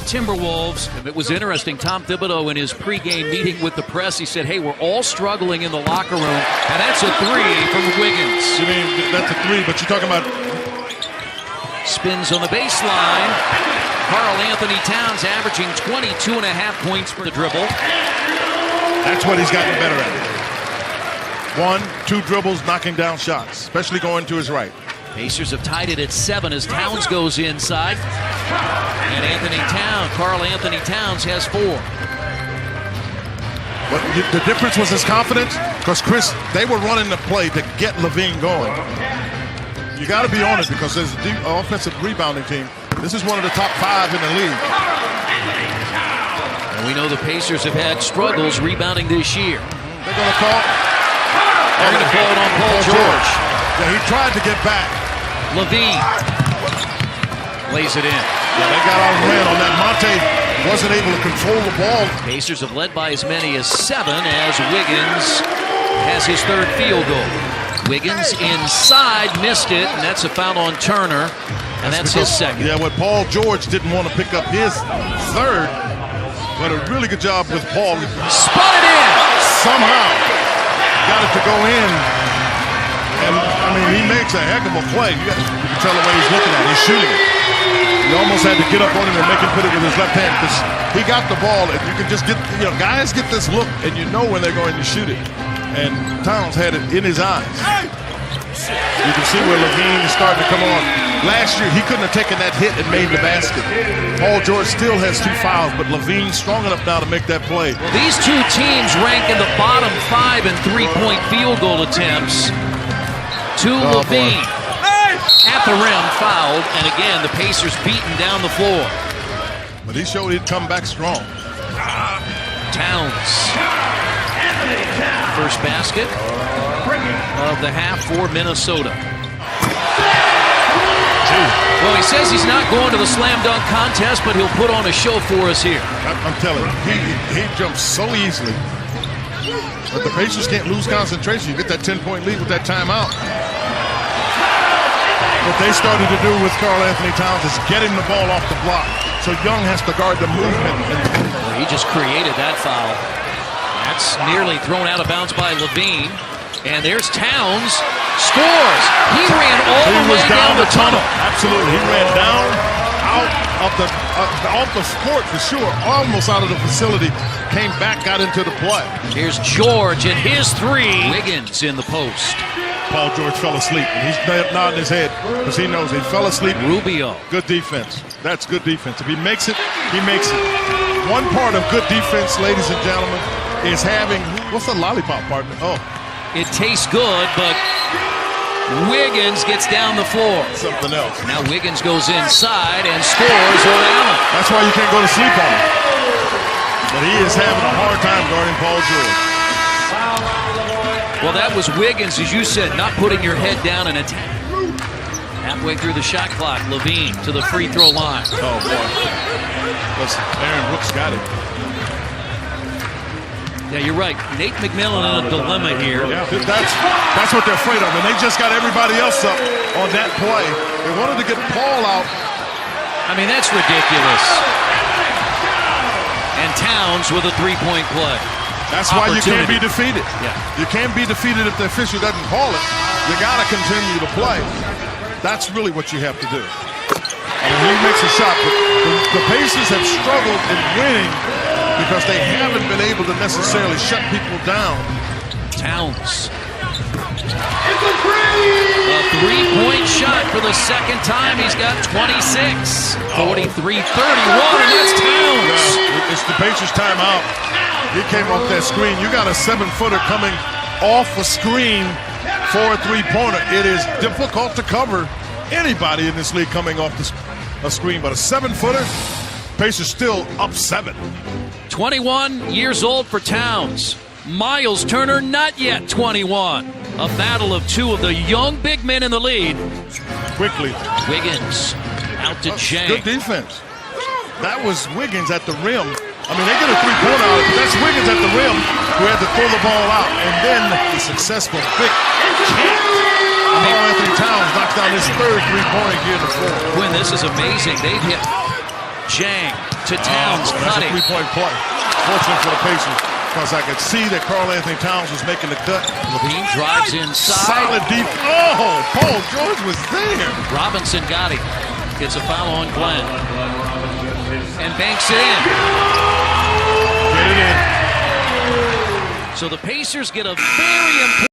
Timberwolves. It was interesting. Tom Thibodeau in his pregame meeting with the press, he said, hey, we're all struggling in the locker room. And that's a three from Wiggins. You mean that's a three, but you're talking about... Spins on the baseline. Karl Anthony Towns averaging 22.5 points per dribble. That's what he's gotten better at. 1, 2 dribbles, knocking down shots, especially going to his right. Pacers have tied it at 7 as Towns goes inside. And Karl Anthony Towns has 4. But the difference was his confidence, because they were running the play to get LaVine going. You got to be on it because there's a deep offensive rebounding team. This is one of the top 5 in the league. And we know the Pacers have had struggles rebounding this year. They're going to call. They're going to call it on Paul George. Yeah, he tried to get back. LaVine lays it in. Yeah, they got out and ran on that. Monte wasn't able to control the ball. Pacers have led by as many as 7 as Wiggins has his 3rd field goal. Wiggins inside, missed it, and that's a foul on Turner, and that's his 2nd. Yeah, what Paul George didn't want to pick up his 3rd, but a really good job with Paul. Spotted in! Somehow got it to go in. And, I mean, he makes a heck of a play. You can tell the way he's looking at it. He's shooting it. You almost had to get up on him and make him put it with his left hand because he got the ball, and you can just get, guys get this look, and you know when they're going to shoot it. And Towns had it in his eyes. You can see where LaVine is starting to come on. Last year, he couldn't have taken that hit and made the basket. Paul George still has 2 fouls, but LaVine's strong enough now to make that play. Well, these 2 teams rank in the bottom 5 in 3-point field goal attempts. To LaVine. At the rim, fouled, and again, the Pacers beaten down the floor. But he showed he'd come back strong. Towns. First basket of the half for Minnesota. Well, he says he's not going to the slam dunk contest, but he'll put on a show for us here. I'm telling you, he jumps so easily. But the Pacers can't lose concentration. You get that 10-point lead with that timeout. What they started to do with Karl Anthony Towns is getting the ball off the block. So Young has to guard the movement. Well, he just created that foul. That's nearly thrown out of bounds by LaVine. And there's Towns. Scores. He ran all the way down the tunnel. Absolutely. He ran down, out of off the court for sure. Almost out of the facility. Came back, got into the play. Here's George and his 3. Wiggins in the post. Paul George fell asleep. And he's nodding his head because he knows he fell asleep. Rubio. Good defense. That's good defense. If he makes it, he makes it. One part of good defense, ladies and gentlemen, is having, what's the lollipop partner? Oh. It tastes good, but Wiggins gets down the floor. Something else. Now Wiggins goes inside and scores on Allen. That's why you can't go to sleep on him. But he is having a hard time guarding Paul George. Well, that was Wiggins, as you said, not putting your head down and attack. Halfway through the shot clock, LaVine to the free throw line. Oh, boy. Listen, Aaron Brooks got it. Yeah, you're right. Nate McMillan in a dilemma here. Yeah, that's what they're afraid of, and they just got everybody else up on that play. They wanted to get Paul out. I mean, that's ridiculous. And Towns with a 3-point play. That's why you can't be defeated. Yeah. You can't be defeated if the official doesn't call it. You got to continue to play. That's really what you have to do. I mean, he makes a shot, but the Pacers have struggled in winning because they haven't been able to necessarily shut people down. Towns. A 3-point shot for the 2nd time. He's got 26. 43-31, and that's Towns. It's the Pacers timeout. He came off that screen. You got a 7-footer coming off a screen for a 3-pointer. It is difficult to cover anybody in this league coming off a screen, but a 7-footer, Pacers still up 7. 21 years old for Towns. Miles Turner not yet 21. A battle of 2 of the young big men in the lead. Quickly. Wiggins out to Jang. Good defense. That was Wiggins at the rim. I mean, they get a 3-pointer out of it, but that's Wiggins at the rim who had to throw the ball out. And then the successful big catch. Karl Anthony Towns knocks down his 3rd 3-pointer here in the fourth. Quinn, this is amazing. They've hit Jang. to Towns, That's cutting. a three-point play. Fortunate for the Pacers, because I could see that Karl Anthony Towns was making the cut. LaVine drives inside. Solid deep. Oh, Paul George was there. Robinson got him. Gets a foul on Glenn. And banks it in. Get it in. So the Pacers get a very important